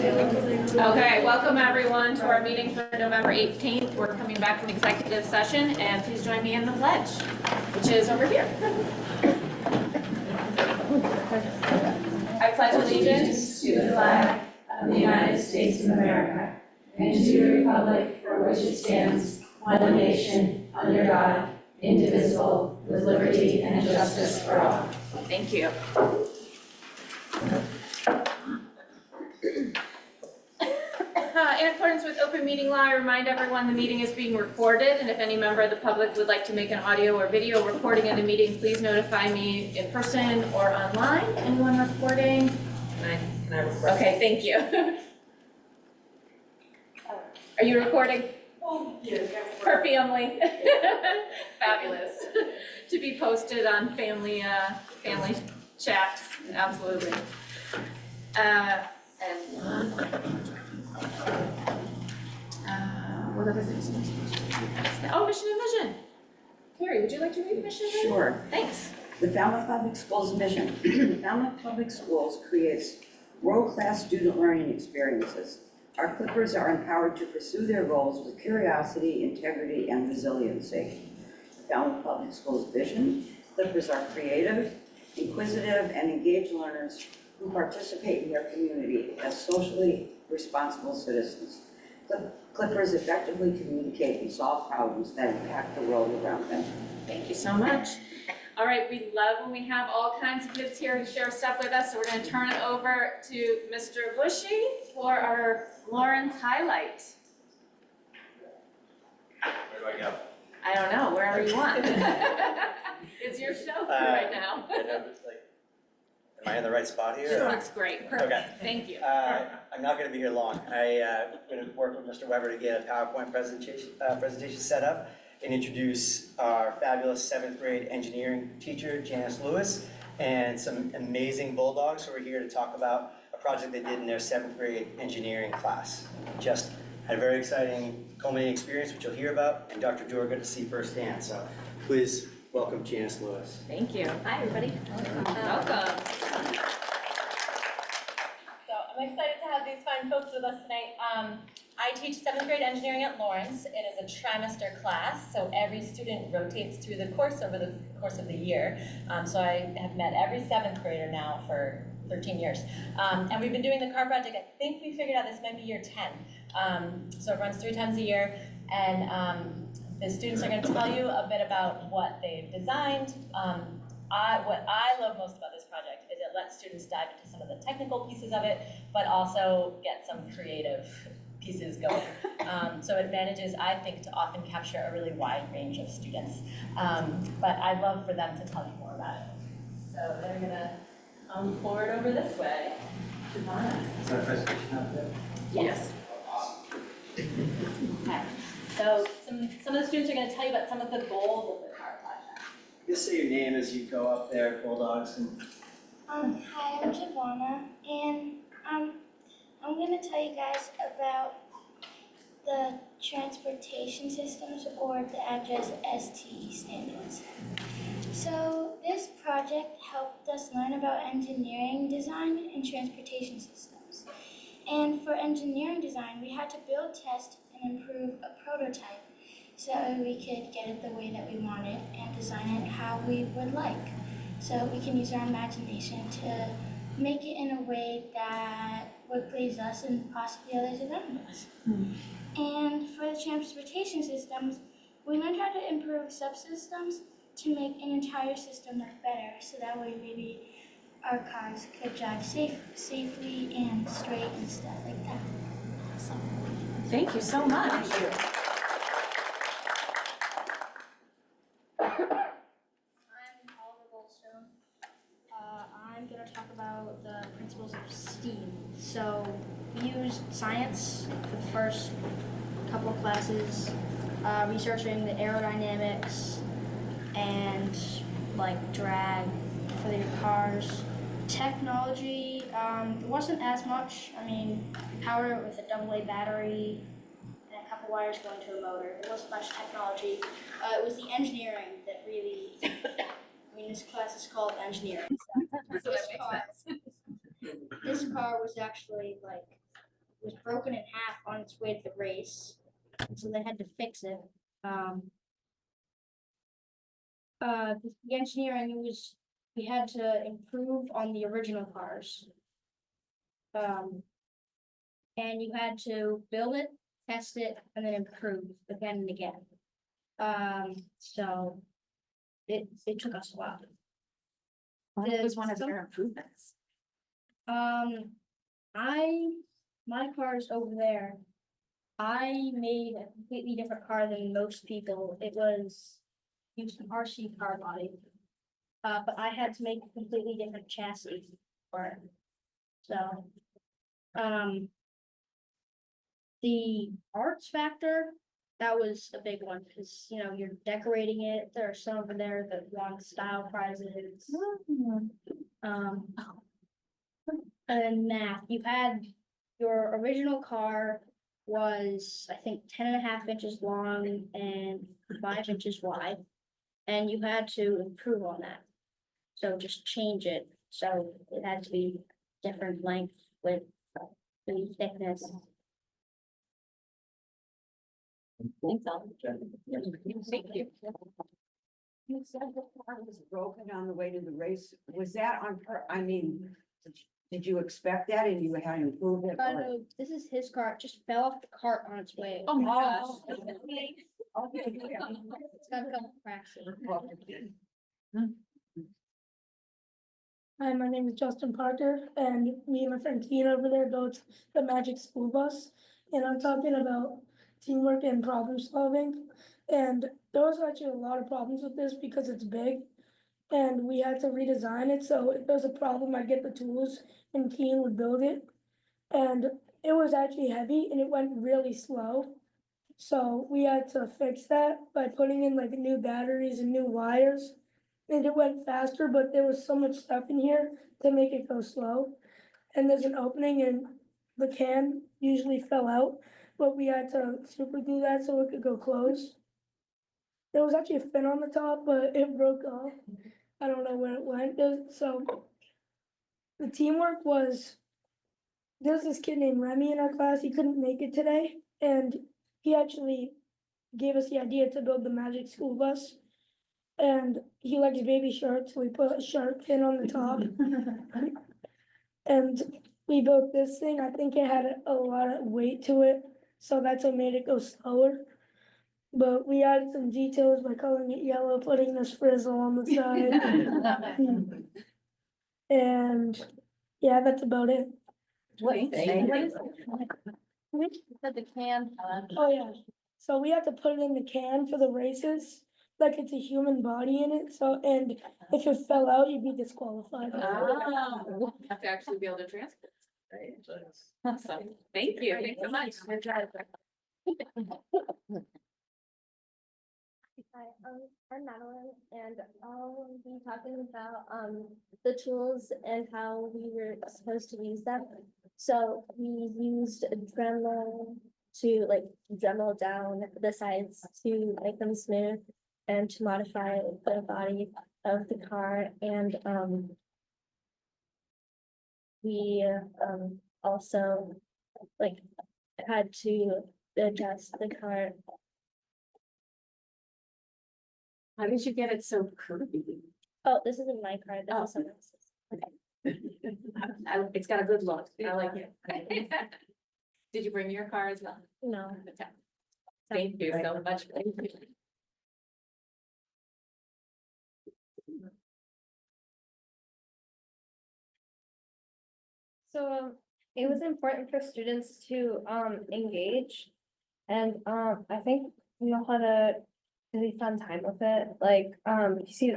Okay, welcome everyone to our meeting for November 18th. We're coming back from executive session, and please join me in the pledge, which is over here. I pledge allegiance to the flag of the United States of America and to the republic for which it stands, one nation, under God, indivisible, with liberty and justice for all. Thank you. In accordance with open meeting law, I remind everyone the meeting is being recorded, and if any member of the public would like to make an audio or video recording of the meeting, please notify me in person or online. Anyone recording? Can I record? Okay, thank you. Are you recording? Oh, yes. Per family. Fabulous. To be posted on family chats, absolutely. What other things am I supposed to do? Oh, mission and vision. Carrie, would you like to read mission and vision? Sure. Thanks. The Falmouth Public Schools mission. Falmouth Public Schools creates world-class student learning experiences. Our Clippers are empowered to pursue their goals with curiosity, integrity, and resiliency. The Falmouth Public Schools vision. Clippers are creative, inquisitive, and engaged learners who participate in their community as socially responsible citizens. Clippers effectively communicate and solve problems that impact the world around them. Thank you so much. All right, we love when we have all kinds of kids here to share stuff with us, so we're going to turn it over to Mr. Bushy for our Lawrence highlight. Where do I go? I don't know, wherever you want. It's your show right now. Am I in the right spot here? This looks great. Perfect. Okay. Thank you. I'm not going to be here long. I'm going to work with Mr. Weber to get a PowerPoint presentation set up and introduce our fabulous 7th grade engineering teacher, Janice Lewis, and some amazing Bulldogs who are here to talk about a project they did in their 7th grade engineering class. Just had a very exciting culminating experience, which you'll hear about, and Dr. Doerr got to see firsthand. So please welcome Janice Lewis. Thank you. Hi, everybody. Welcome. So I'm excited to have these fine folks with us tonight. I teach 7th grade engineering at Lawrence. It is a trimester class, so every student rotates through the course over the course of the year. So I have met every 7th grader now for 13 years. And we've been doing the car project. I think we figured out this might be year 10. So it runs 3 times a year. And the students are going to tell you a bit about what they've designed. What I love most about this project is it lets students dive into some of the technical pieces of it, but also get some creative pieces going. So it manages, I think, to often capture a really wide range of students. But I'd love for them to tell you more about it. So they're going to come forward over this way. Shivana. Is that a presentation up there? Yes. Okay. So some of the students are going to tell you about some of the goals of the car project. Just say your name as you go up there, Bulldogs. Hi, I'm Giovanna, and I'm going to tell you guys about the transportation systems, or the address ST standards. So this project helped us learn about engineering design and transportation systems. And for engineering design, we had to build, test, and improve a prototype so that we could get it the way that we wanted and design it how we would like. So we can use our imagination to make it in a way that would please us and possibly others around us. And for the transportation systems, we learned how to improve subsystems to make an entire system work better, so that way maybe our cars could drive safely and straight and stuff like that. Awesome. Thank you so much. Thank you. I'm going to talk about the principles of STEAM. So we used science for the first couple of classes, researching the aerodynamics and like drag for the cars. Technology, it wasn't as much. I mean, we powered it with a AA battery and a couple wires going to a motor. There wasn't much technology. It was the engineering that really, I mean, this class is called engineering. So that makes sense. This car was actually like was broken in half on its way to the race, so they had to fix it. The engineering, we had to improve on the original cars. And you had to build it, test it, and then improve again and again. So it took us a while. What was one of their improvements? My car's over there. I made a completely different car than most people. It was used an RC car body. But I had to make a completely different chassis for it. So, the arts factor, that was a big one, because, you know, you're decorating it. There are some over there that won style prizes. And math, you had your original car was, I think, 10.5 inches long and 5 inches wide. And you had to improve on that. So just change it. So it had to be different length, width, thickness. Thanks, Ellen. Thank you. You said the car was broken on the way to the race. Was that did you expect that and you had to improve it? or- No, this is his car. It just fell off the cart on its way. Oh my gosh. Okay, yeah. It's got a couple cracks in it. Hi, my name is Justin Parker, and me and my friend Tina over there built the Magic School Bus. And I'm talking about teamwork and problem solving. And there was actually a lot of problems with this because it's big. And we had to redesign it, so if there's a problem, I'd get the tools and Tina would build it. And it was actually heavy and it went really slow. So we had to fix that by putting in like new batteries and new wires. And it went faster, but there was so much stuff in here to make it go slow. And there's an opening and the can usually fell out, but we had to super glue that so it could go close. There was actually a fin on the top, but it broke off. I don't know where it went. So the teamwork was, there's this kid named Remy in our class. He couldn't make it today. And he actually gave us the idea to build the Magic School Bus. And he likes baby sharks, so we put a shark fin on the top. And we built this thing. I think it had a lot of weight to it, so that's what made it go slower. But we added some details by coloring it yellow, putting this frizzle on the side. And yeah, that's about it. What is Said the can. Oh, yeah. So we had to put it in the can for the races, like it's a human body in it. So, and if it fell out, you'd be disqualified. Oh, have to actually be able to transport. Right. Awesome. Thank you. Thanks so much. Hi, I'm Madeline, and I'll be talking about the tools and how we were supposed to use them. So we used a Dremel to Dremel down the sides to make them smooth and to modify the body of the car. And we also had to adjust the car. How did you get it so curvy? Oh, this isn't my car, this Oh. is someone else's. It's got a good look. I like it. Did you bring your car as well? No. Okay. Thank you so much. Thank you. So it was important for students to engage, and I think we all had a really fun time with it. You see,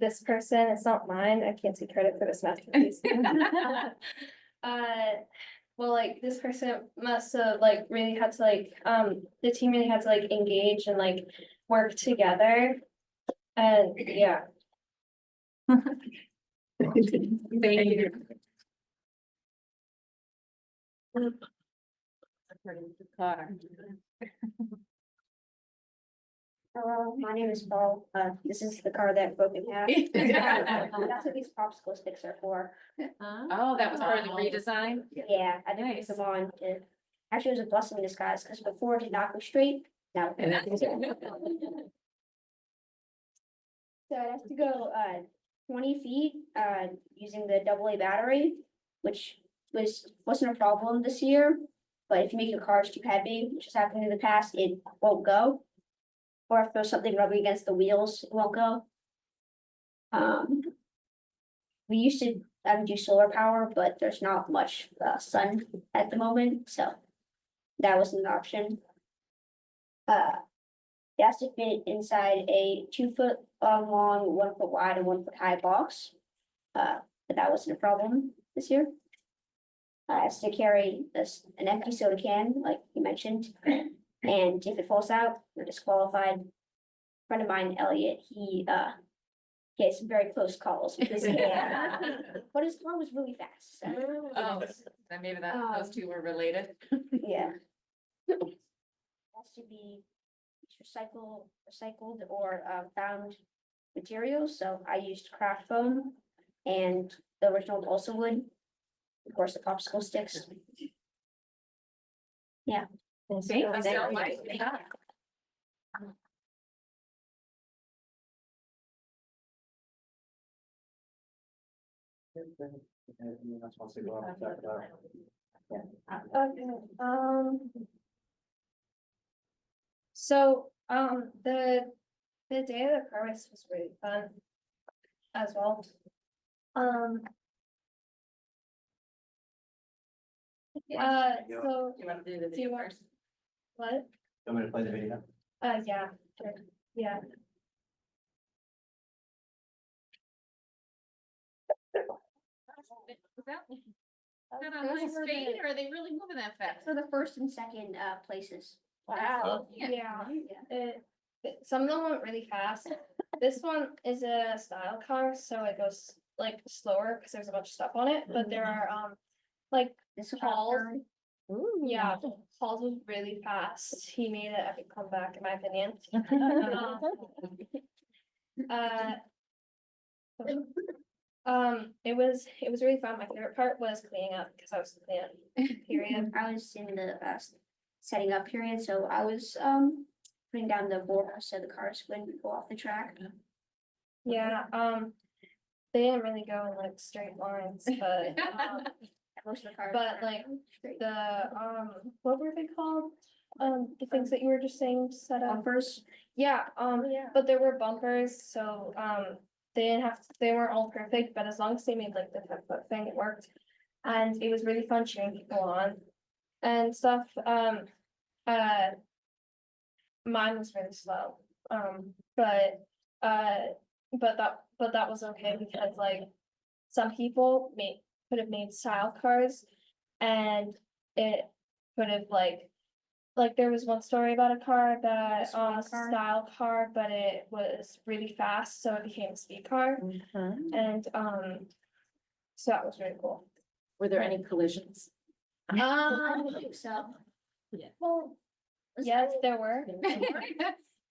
this person, it's not mine. I can't take credit for this masterpiece. Well, this person must have really had to the team really had to engage and work together, and yeah. Thank you. Hello, my name is Paul. This is the car that broke in half. That's what these popsicle sticks are for. Oh, that was part of the redesign? Yeah, I think it's the one. Actually, it was a blessing in disguise, because before it did not go straight, now. So I'd have to go 20 feet using the AA battery, which wasn't a problem this year. But if you make your cars too heavy, which has happened in the past, it won't go. Or if there's something rubbing against the wheels, it won't go. We used to do solar power, but there's not much sun at the moment, so that wasn't an option. It has to fit inside a 2-foot long, 1 foot wide, and 1 foot high box. But that wasn't a problem this year. It has to carry an empty soda can, like you mentioned, and if it falls out, you're disqualified. Friend of mine, Elliot, he gets some very close calls with his can, but his car was really fast. So, Oh, then maybe those two were related. yeah. Has to be recycled or found materials. So I used craft foam and the original balsa wood. Of course, the popsicle sticks. Yeah. Thank you so much. Anyone else wants to go up and talk about? So, the day of the harvest was really fun as well. So, Do you want to do the Do you video want- first? what? You want me to play the video? Yeah, sure, yeah. Was that on high speed, or are they really moving that fast? For the first and second places. Wow. Yeah, some of them went really fast. This one is a style car, so it goes like slower because there's a bunch of stuff on it, but there are like This was Paul's. our third. Yeah, Paul's was really fast. He made an epic comeback, in my opinion. It was really fun. My favorite part was cleaning up because I was cleaning up, period. I was in the setting up period, so I was putting down the board so the cars wouldn't go off the track. Yeah, they didn't really go in like straight lines, but Most of the cars. But, were like, straight. what were they called? The things that you were just saying, set up. Bumpers. Yeah, Yeah. but there were bumpers, so, they weren't all perfect, but as long as they made like the 10-foot thing, it worked. And it was really fun cheering people on and stuff. Mine was really slow, but that was okay because like some people could have made style cars and it could have like there was one story about a car that style car, but it was really fast, so it became a speed car. And so that was really cool. Were there any collisions? I don't think so. Yeah. Well. Yes, there were.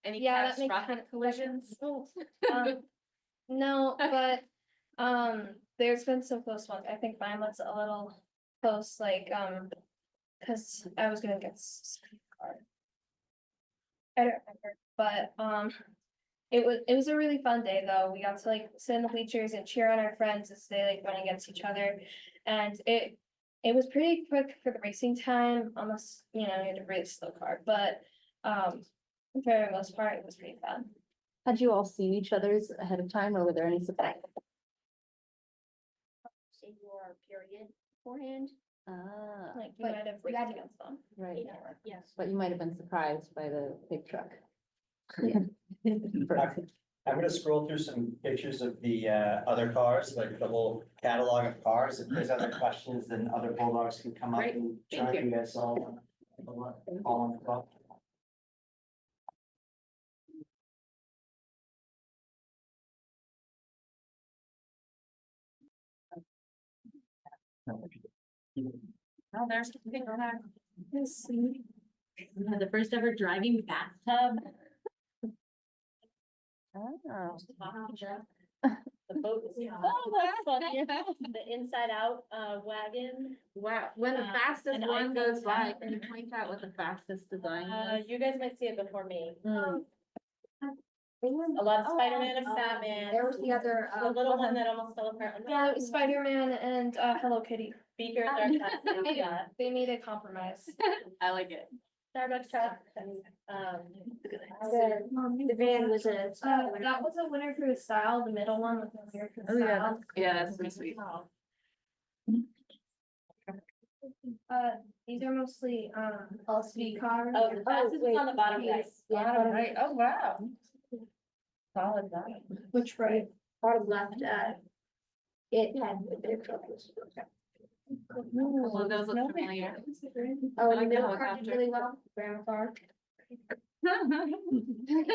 Any Yeah, that makes catastrophic kind of collisions? No, but there's been some close ones. I think mine was a little close, like because I was gonna get speed car. I don't remember, but it was a really fun day though. We got to like sit in the bleachers and cheer on our friends as they like run against each other, and it was pretty quick for the racing time, unless you had a really slow car, but for the most part, it was pretty fun. Had you all seen each other's ahead of time, or were there any surprises? Say your period beforehand. Like you But might have we raced had- against them. Right, Yes. but you might have been surprised by the big truck. I'm gonna scroll through some pictures of the other cars, like the whole catalog of cars. If there's other questions, then other Bulldogs can come up Great, and thank join you guys all. All on the call. Oh, there's the big car. The first ever driving bathtub. Oh. The the boat is. Oh, that's funny. The inside out wagon. Wow, when the fastest an one iPhone goes by, 10. can you point out what the fastest design was? You guys might see it before me. Mm. A lot of Spider-Man and Batman. There was the other, The little one that almost fell apart. Yeah, Spider-Man and Hello Kitty. Speakers are. They made a compromise. I like it. Starbucks truck. The van was a. That was a winner for the style, the middle one was a winner for the Oh, yeah, style. Yeah, that's pretty sweet. These are mostly, all speed cars. Oh, the fastest is on the bottom right. Bottom right, oh, wow. Solid bottom. Which right? Bottom left, it had a bit of troubles. Well, those look familiar. Oh, I the like the middle car did helicopter. really well, grandma car. It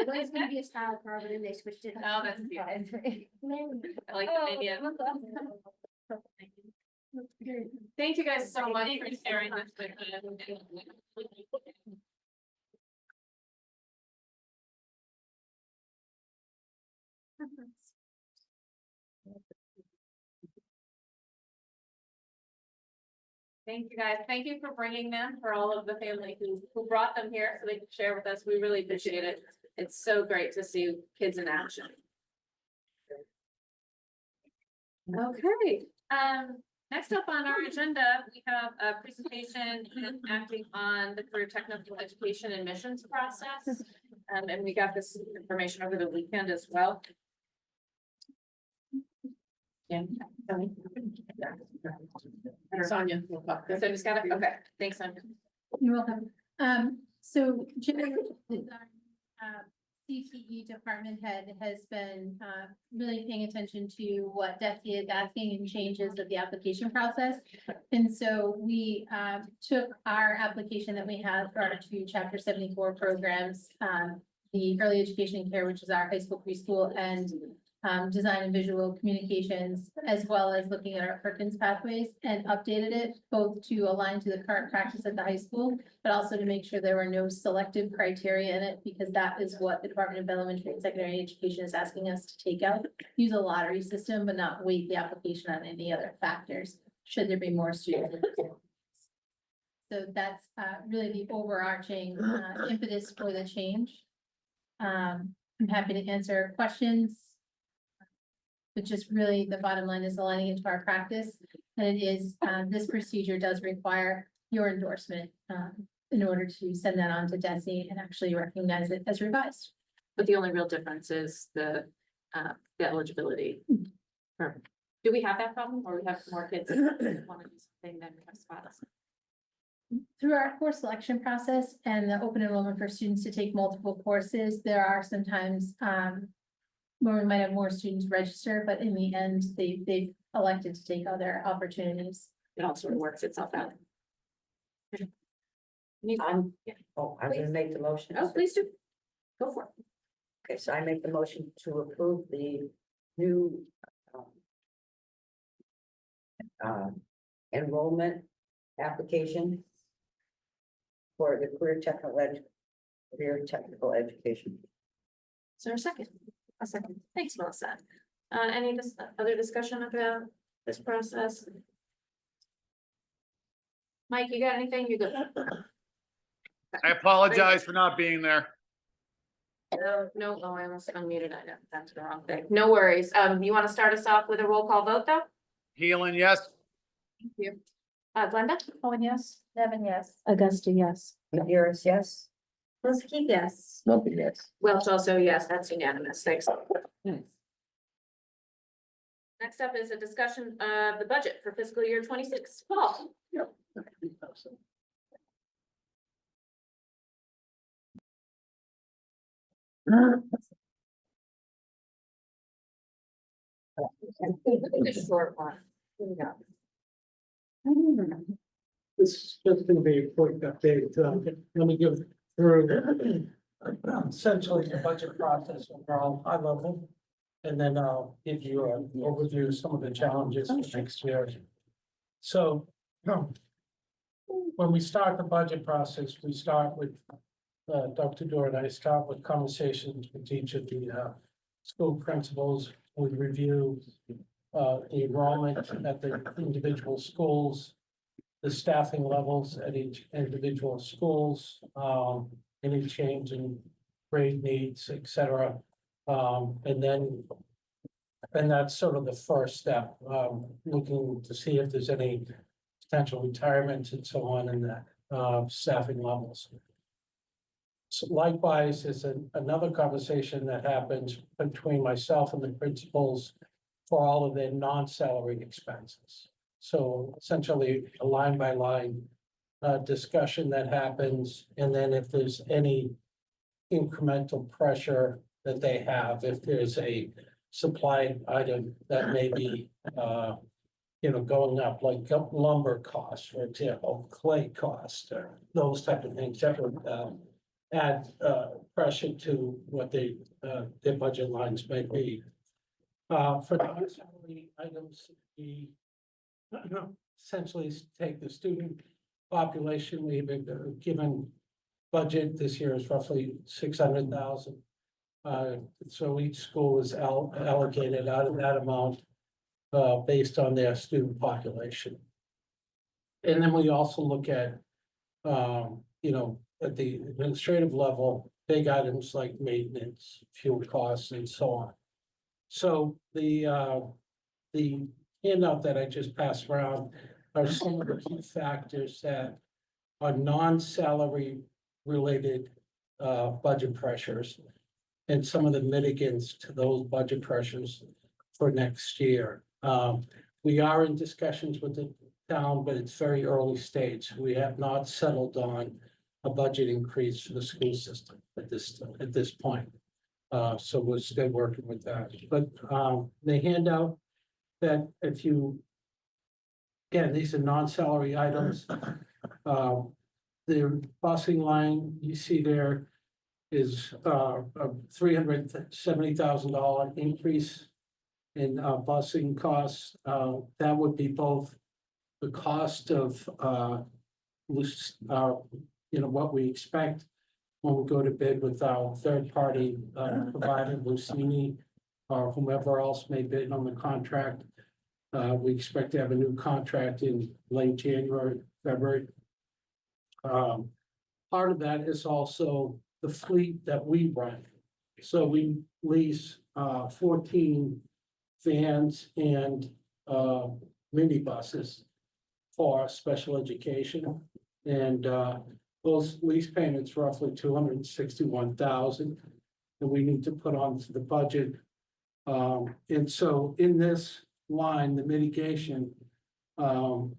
was gonna be a style car, but then they switched it. Oh, that's cute. I like Oh, the idea. Thank you guys so much for sharing this with us. Thank you guys. Thank you for bringing them, for all of the family who brought them here so they could share with us. We really appreciate it. It's so great to see kids in action. Okay, next up on our agenda, we have a presentation acting on the career technical education admissions process. And we got this information over the weekend as well. Yeah. Sonia. So just got it, okay, thanks, Sonia. You're welcome. So Jim is our CTE department head has been really paying attention to what DESI is asking and changes of the application process. And so we took our application that we have for our two Chapter 74 programs, the early education and care, which is our high school, preschool, and design and visual communications, as well as looking at our Perkins pathways, and updated it both to align to the current practice at the high school, but also to make sure there were no selective criteria in it, because that is what the Department of Elementary and Secondary Education is asking us to take out. Use a lottery system, but not weight the application on any other factors, should there be more students. So that's really the overarching impetus for the change. I'm happy to answer questions. But just really, the bottom line is aligning into our practice, and it is, this procedure does require your endorsement, in order to send that on to DESI and actually recognize it as revised. But the only real difference is the eligibility. Do we have that problem, or we have more kids that want to do something than we have spots? Through our course selection process and the open enrollment for students to take multiple courses, there are sometimes, where we might have more students register, but in the end, they've elected to take other opportunities. It all sort of works itself out. I was gonna make the motion. Oh, please do. Go for it. Okay, so I make the motion to approve the new enrollment application for the career technical education. Is there a second? A second. Thanks, Melissa. Any other discussion about this process? Mike, you got anything? You good? I apologize for not being there. No, oh, I almost unmuted. I know, that's the wrong thing. No worries. You want to start us off with a roll call vote, though? Healing, yes. Thank you. Glenda? Owen, yes. Devin, yes. Augusta, yes. Madeira's, yes. Linsky, yes. Lumpy, yes. Welch also, yes, that's unanimous. Thanks. Next up is a discussion of the budget for fiscal year 26. Paul? A short one. Here we go. This is just gonna be a quick update. Let me give through essentially the budget process overall high level. And then I'll give you an overview of some of the challenges for next year. So when we start the budget process, we start with Dr. Doran and I start with conversations with each of the school principals we review the enrollment at the individual schools, the staffing levels at each individual schools, any change in grade needs, et cetera. And that's sort of the first step, looking to see if there's any potential retirements and so on in that, staffing levels. So likewise, is another conversation that happens between myself and the principals for all of their non-salary expenses. So essentially, a line by line discussion that happens, and then if there's any incremental pressure that they have, if there's a supply item that may be going up, like lumber costs, for example, clay costs, or those type of things that would add pressure to what their budget lines may be. For non-salary items, we essentially take the student population. We've been given budget this year is roughly 600,000. So each school is allocated out of that amount based on their student population. And then we also look at, at the administrative level, big items like maintenance, fuel costs, and so on. So the handout that I just passed around are some of the key factors that are non-salary related budget pressures and some of the mitigants to those budget pressures for next year. We are in discussions with the town, but it's very early stage. We have not settled on a budget increase for the school system at this point. So we're still working with that. But the handout that again, these are non-salary items. The busing line you see there is a $370,000 increase in busing costs. That would be both the cost of what we expect when we go to bid with our third-party provider, Lucini, or whomever else may bid on the contract. We expect to have a new contract in late January, February. Part of that is also the fleet that we run. So we lease 14 vans and minibuses for special education. And those lease payments roughly $261,000 that we need to put onto the budget. And so in this line, the mitigation,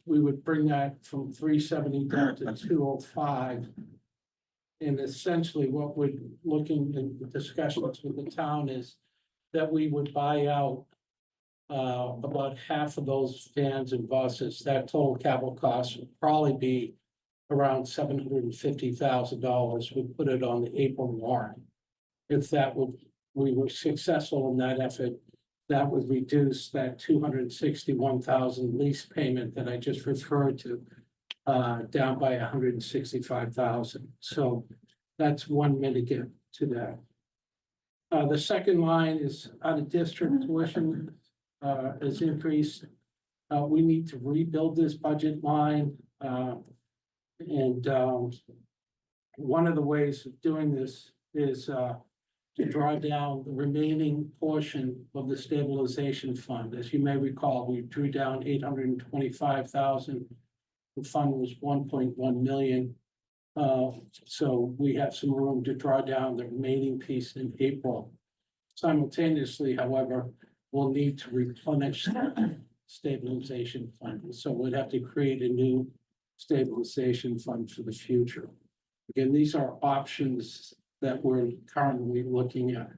we would bring that from 370 down to 205. And essentially what we're looking in the discussions with the town is that we would buy out about half of those vans and buses. That total capital cost would probably be around $750,000. We put it on the April warrant. If we were successful in that effort, that would reduce that $261,000 lease payment that I just referred to down by $165,000. So that's one mitigant to that. The second line is out of district tuition is increased. We need to rebuild this budget line. And one of the ways of doing this is to draw down the remaining portion of the stabilization fund. As you may recall, we drew down $825,000. The fund was 1.1 million. So we have some room to draw down the remaining piece in April. Simultaneously, however, we'll need to replenish the stabilization fund. So we'd have to create a new stabilization fund for the future. Again, these are options that we're currently looking at.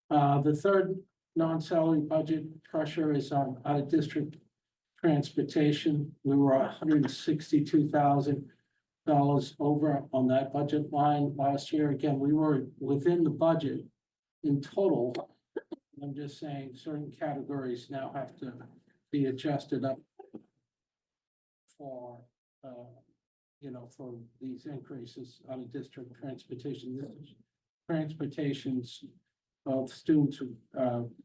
The third non-salary budget pressure is on out-of-district transportation. We were $162,000 over on that budget line last year. Again, we were within the budget in total. I'm just saying certain categories now have to be adjusted up for for these increases on a district transportation. This is transportation's of students who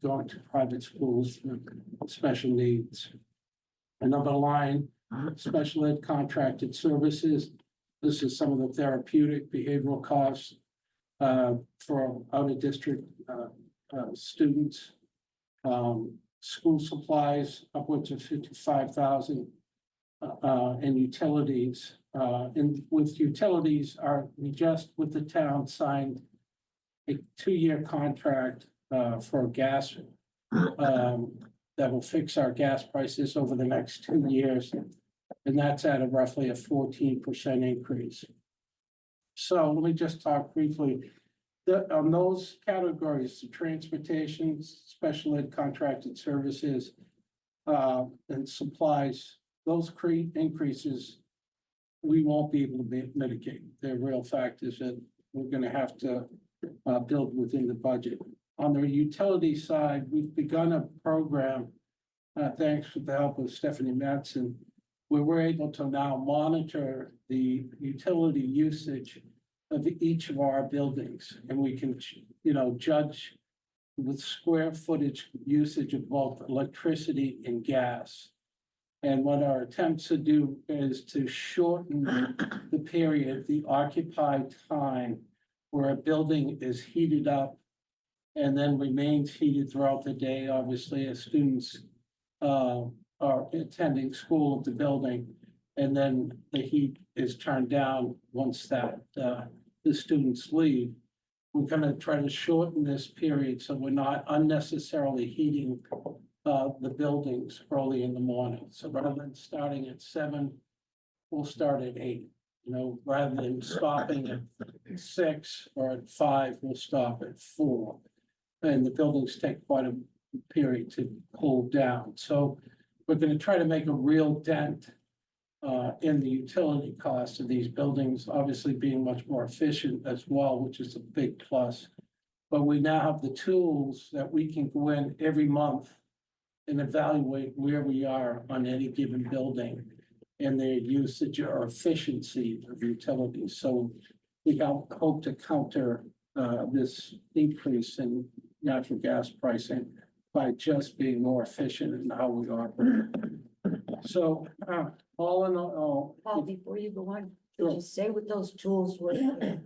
going to private schools with special needs. Another line, special ed contracted services. This is some of the therapeutic behavioral costs for out-of-district students. School supplies upwards of 55,000. And utilities, and with utilities we just with the town signed a 2-year contract for gas that will fix our gas prices over the next 2 years. And that's at roughly a 14% increase. So let me just talk briefly. On those categories, the transportation, special ed contracted services, and supplies, those increases, we won't be able to mitigate. The real fact is that we're gonna have to build within the budget. On the utility side, we've begun a program, thanks to the help of Stephanie Matson, where we're able to now monitor the utility usage of each of our buildings. And we can, judge with square footage usage of both electricity and gas. And what our attempts to do is to shorten the period, the occupied time where a building is heated up and then remains heated throughout the day, obviously, as students are attending school at the building. And then the heat is turned down once that the students leave. We're gonna try to shorten this period so we're not unnecessarily heating the buildings early in the morning. So rather than starting at 7, we'll start at 8. Rather than stopping at 6 or at 5, we'll stop at 4. And the buildings take quite a period to cool down. So we're going to try to make a real dent in the utility costs of these buildings, obviously being much more efficient as well, which is a big plus. But we now have the tools that we can go in every month and evaluate where we are on any given building and their usage or efficiency of utilities. So we hope to counter this increase in natural gas pricing by just being more efficient in how we operate. So all in all. Paul, before you go on, Sure. could you say what those tools were?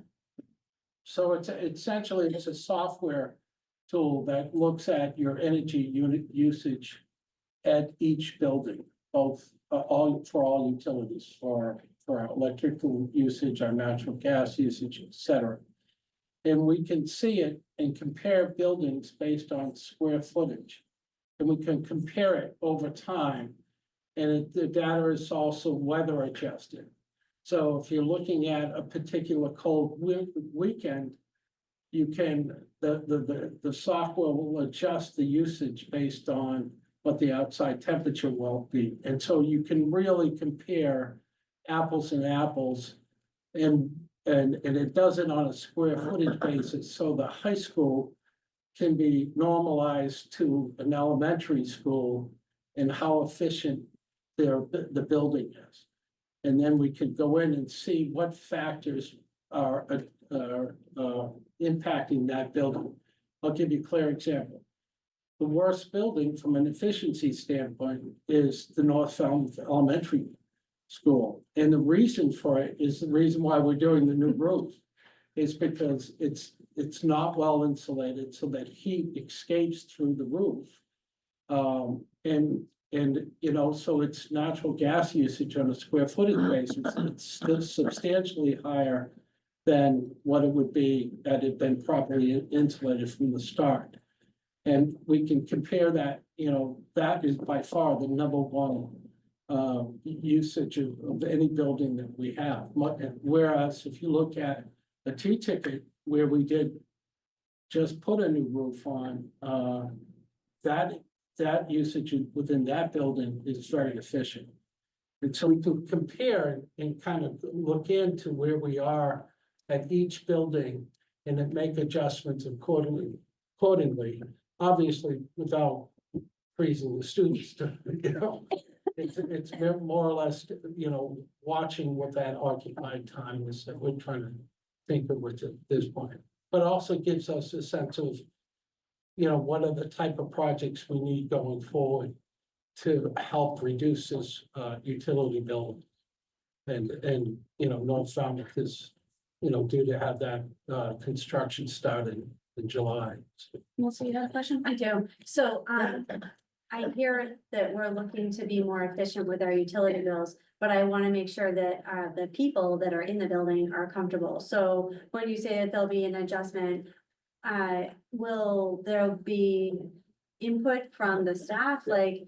So it's essentially a software tool that looks at your energy unit usage at each building, both for all utilities, for our electrical usage, our natural gas usage, et cetera. And we can see it and compare buildings based on square footage. And we can compare it over time. And the data is also weather adjusted. So if you're looking at a particular cold weekend, you can, the software will adjust the usage based on what the outside temperature will be. And so you can really compare apples and apples, and it does it on a square footage basis. So the high school can be normalized to an elementary school and how efficient the building is. And then we could go in and see what factors are impacting that building. I'll give you a clear example. The worst building from an efficiency standpoint is the North Falmouth Elementary School. And the reason for it is the reason why we're doing the new roof is because it's not well insulated so that heat escapes through the roof. So it's natural gas usage on a square footage basis. It's still substantially higher than what it would be had it been properly insulated from the start. And we can compare that, that is by far the number one usage of any building that we have. Whereas if you look at a T-ticket where we did just put a new roof on, that usage within that building is very efficient. And so we can compare and kind of look into where we are at each building and then make adjustments accordingly, obviously without freezing the students to, it's more or less, watching what that occupied time is that we're trying to think of at this point. But also gives us a sense of what are the type of projects we need going forward to help reduce this, utility bill. And, North Falmouth is, due to have that, construction started in July. Melissa, you have a question? I do. So, I hear that we're looking to be more efficient with our utility bills, but I want to make sure that, the people that are in the building are comfortable. So when you say that there'll be an adjustment, will there be input from the staff? Like,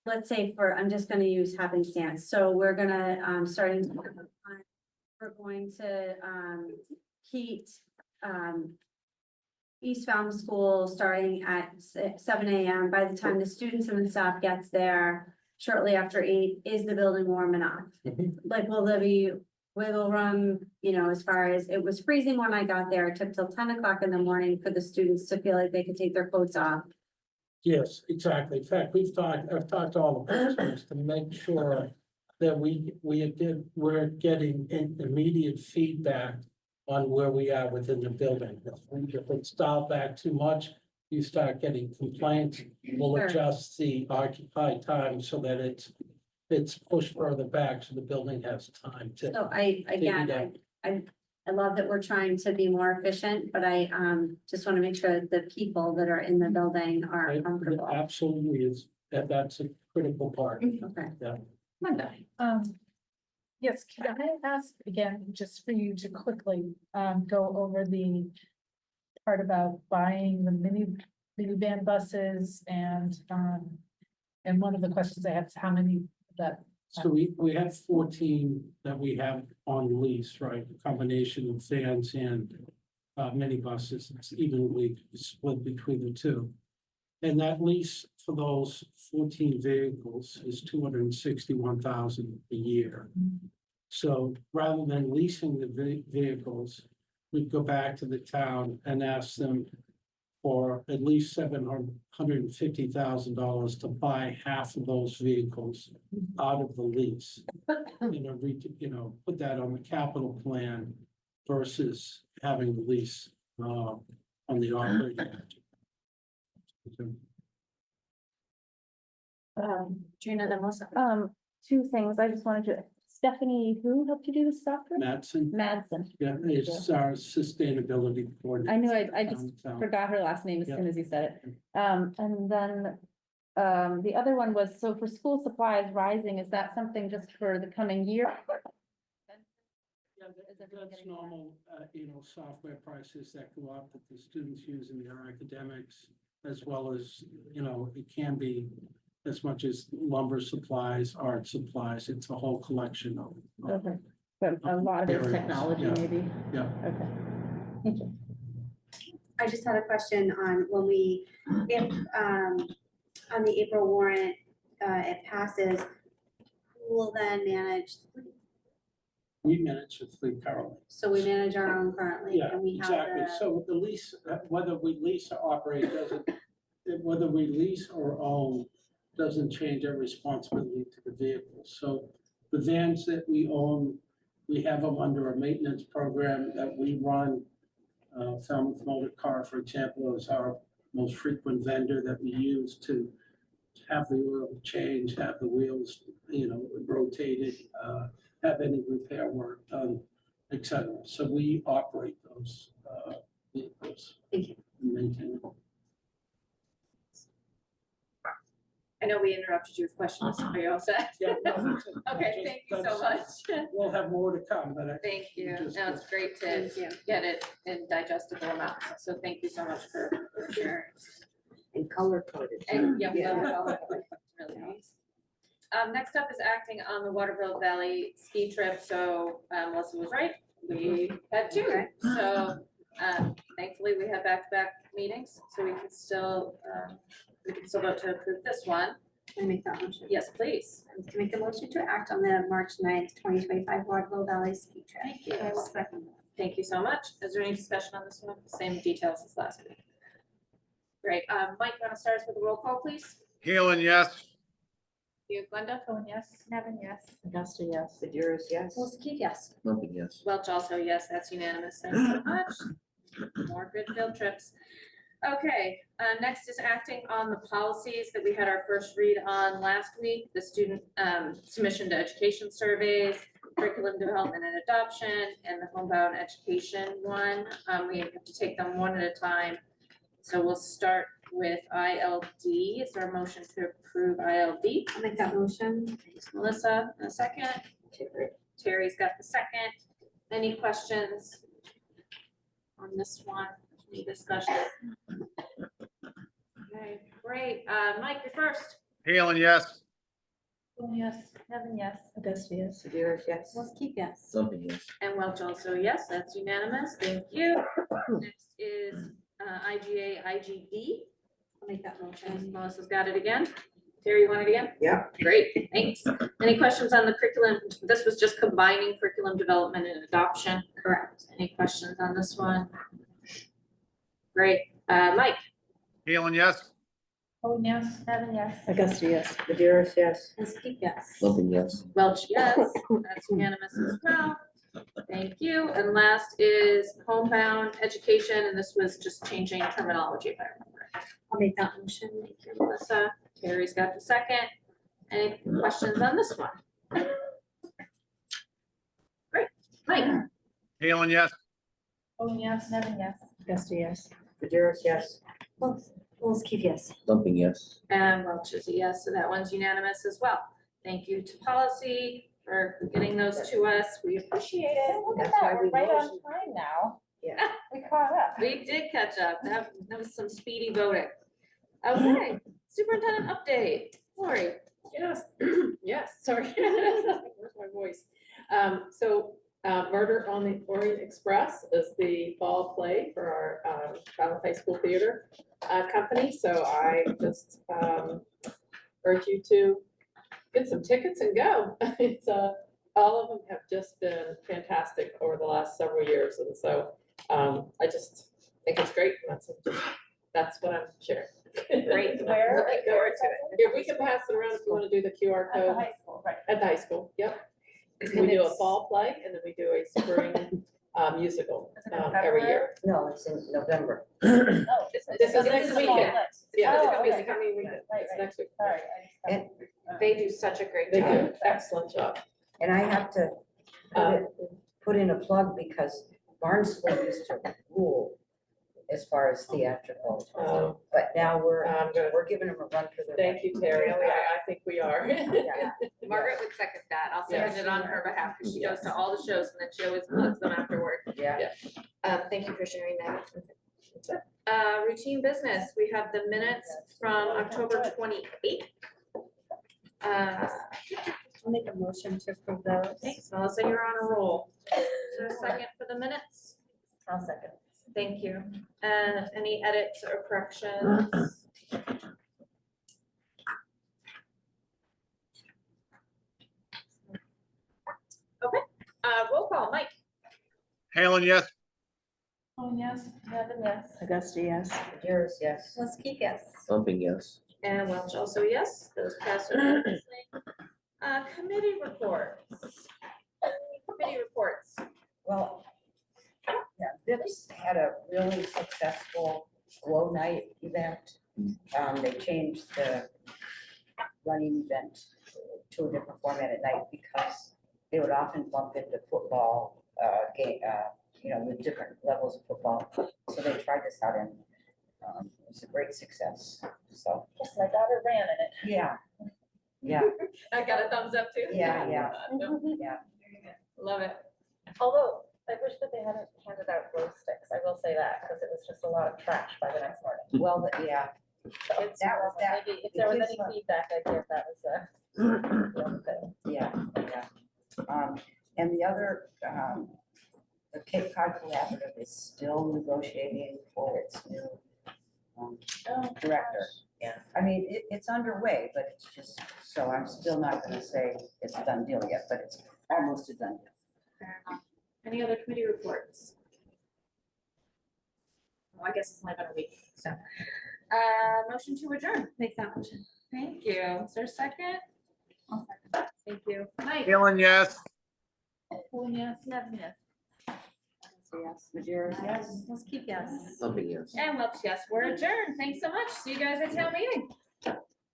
let's say I'm just gonna use happenstance. So we're gonna, we're going to, heat, East Falmouth School starting at 7 a.m. By the time the students and the staff gets there, shortly after 8, is the building warm enough? Like, will there be wiggle room, as far as it was freezing when I got there, it took till 10 o'clock in the morning for the students to feel like they could take their coats off. Yes, exactly. In fact, I've talked to all the principals to make sure that we're getting immediate feedback on where we are within the building. If it's dialed back too much, you start getting complaints. We'll Sure. adjust the occupied time so that it's pushed further back so the building has time to. So I love that we're trying to be more efficient, but I just want to make sure that the people that are in the building are It comfortable. absolutely is, that's a critical part. Okay. Yeah. Yes, can I ask again, just for you to quickly go over the part about buying the minivan buses and one of the questions I have is how many that. So we have 14 that we have on lease, right? A combination of vans and minibuses. It's evenly split between the two. And that lease for those 14 vehicles is $261,000 a year. So rather than leasing the vehicles, we'd go back to the town and ask them for at least $750,000 to buy half of those vehicles out of the lease. Put that on the capital plan versus having the lease on the operating budget. Gina, then Melissa. Two things. I just wanted to, Stephanie, who helped you do the software? Madsen, Madsen. yeah, it's our sustainability board. I knew I just forgot her last name as soon as you said it. And then the other one was, so for school supplies rising, is that something just for the coming year? Yeah, that's normal, software prices that go up that the students use in their academics, as well as, it can be as much as lumber supplies, art supplies. It's a whole collection of. Okay, but a lot of it's areas. technology, Yeah. maybe. Yeah. Okay. Thank you. I just had a question on if on the April warrant, it passes, who will then manage? We manage the fleet currently. So we manage our own currently, Yeah, and we have exactly. the. So the lease, whether we lease or operate whether we lease or own doesn't change our responsibility to the vehicles. So the vans that we own, we have them under a maintenance program that we run. Falmouth Motor Car, for example, is our most frequent vendor that we use to have the oil change, have the wheels, rotated, have any repair work done, et cetera. So we operate those vehicles. Thank you. And maintain them. I know we interrupted you with questions. Are you all set? Yeah, no, that's it. Okay, thank you so much. We'll have more to come, but I. Thank you. just- No, it's great to get it in digestible amounts. So thank you so much for sharing. And color coded. And Yeah. really nice. Next up is acting on the Waterville Valley ski trip. So Melissa was right. We had two. So thankfully we have back-to-back meetings, so we can still vote to approve this one. Can I make that motion? Yes, please. To make a motion to act on the March 9th, 2025 Waterville Valley ski trip. Thank you. I will second that. Thank you so much. Is there any discussion on this one? Same details as last week. Great. Mike, you want to start us with a roll call, please? Keelan, yes. You, Glenda? Cohen, yes. Nevin, yes. Augusta, yes. Sedaris, yes. Melissa Keith, yes. Lumpy, yes. Welch also, yes, that's unanimous. Thank you so much. More good field trips. Okay, next is acting on the policies that we had our first read on last week, the student submission to education surveys, curriculum development and adoption, and the homebound education one. We have to take them one at a time. So we'll start with ILD. Is there a motion to approve ILD? I'll make that motion. Thanks, Melissa. And a second. Terry's got the second. Any questions on this one? Any discussion? Okay, great. Mike, you're first. Halen, yes. Yes. Kevin, yes. Augusta, yes. Sedaris, yes. Let's keep yes. Something, yes. And Welch also, yes, that's unanimous. Thank you. Next is IGA, IGD. I'll make that motion. And Melissa's got it again. Terry, you want it again? Yeah. Great, thanks. Any questions on the curriculum? This was just combining curriculum development and adoption. Correct. Any questions on this one? Great. Mike? Halen, yes. Oh, yes. Kevin, yes. Augusta, yes. Sedaris, yes. Let's keep yes. Something, yes. Welch, yes. That's unanimous as well. Thank you. And last is homebound education, and this was just changing terminology, if I remember. I'll make that motion. Thank you, Melissa. Terry's got the second. Any questions on this one? Great. Mike? Halen, yes. Oh, yes. Kevin, yes. Augusta, yes. Sedaris, yes. Let's keep yes. Something, yes. And Welch is a yes, so that one's unanimous as well. Thank you to policy for getting those to us. We appreciate it. Look at That's why that, we we're right on motioned. time now. Yeah. We caught up. We did catch up. That was some speedy voting. Okay, superintendent update. Lori? Yes, yes, sorry. Where's my voice? Murder on the Orient Express is the fall play for our Falmouth High School Theater company. So I just urge you to get some tickets and go. It's all of them have just been fantastic over the last several years. And so I just think it's great. And that's what I'm sharing. Great. Where? Looking forward to it. Here, we can pass it around if you want to do the QR At the code high school, right. at the high school. Yep. We do a fall play and then we do a spring musical every year. No, it's in November. Oh, This is next weekend. Yeah, Oh, it's gonna be okay. the coming weekend. Right, It's right. next week. Sorry. And They do such a great They job. do excellent job. And I have to put in a plug because Barnstable used to rule as far as theatrical. But now we're giving them a run for their. Thank you, Terry. I think we are. Yeah. Margaret would second that. I'll second it on her behalf because she goes to all the shows and then she always plugs them afterward. Yeah. Thank you for sharing that. Routine business. We have the minutes from October 28th. I'll make a motion to approve those. Thanks, Melissa. You're on a roll. Is there a second for the minutes? I'll second. Thank you. And any edits or corrections? Okay, roll call, Mike. Halen, yes. Oh, yes. Kevin, yes. Augusta, yes. Sedaris, yes. Let's keep yes. Something, yes. And Welch also yes, those pass unanimously. Committee reports. Committee reports. Well, yeah, Vips had a really successful glow night event. They changed the running event to a different format at night because they would often bump into football game, with different levels of football. So they tried this out and it was a great success. So, Yes, my daughter ran in it. yeah, yeah, I got a thumbs up too. yeah, yeah, Awesome. yeah. Love it. Although, I wish that they hadn't handed out glow sticks. I will say that, because it was just a lot of trash by the next morning. Well, yeah, It's, that was that. maybe if there was the any kids feedback, I'd give that was a. Yeah, yeah. And the other, the Cape Cod Collaborative is still negotiating for its new director. Yeah. I mean, it's underway, but it's just, so I'm still not gonna say it's a done deal yet, but it's almost a done deal. Fair enough. Any other committee reports? Well, I guess it's only been a week, so. Motion to adjourn. Make that motion. Thank you. Is there a second? Thank you. Mike? Halen, yes. Oh, yes. Kevin, yes. yes. Majerus, yes. Let's keep yes. And Welch, yes, we're adjourned. Thanks so much. See you guys at town meeting.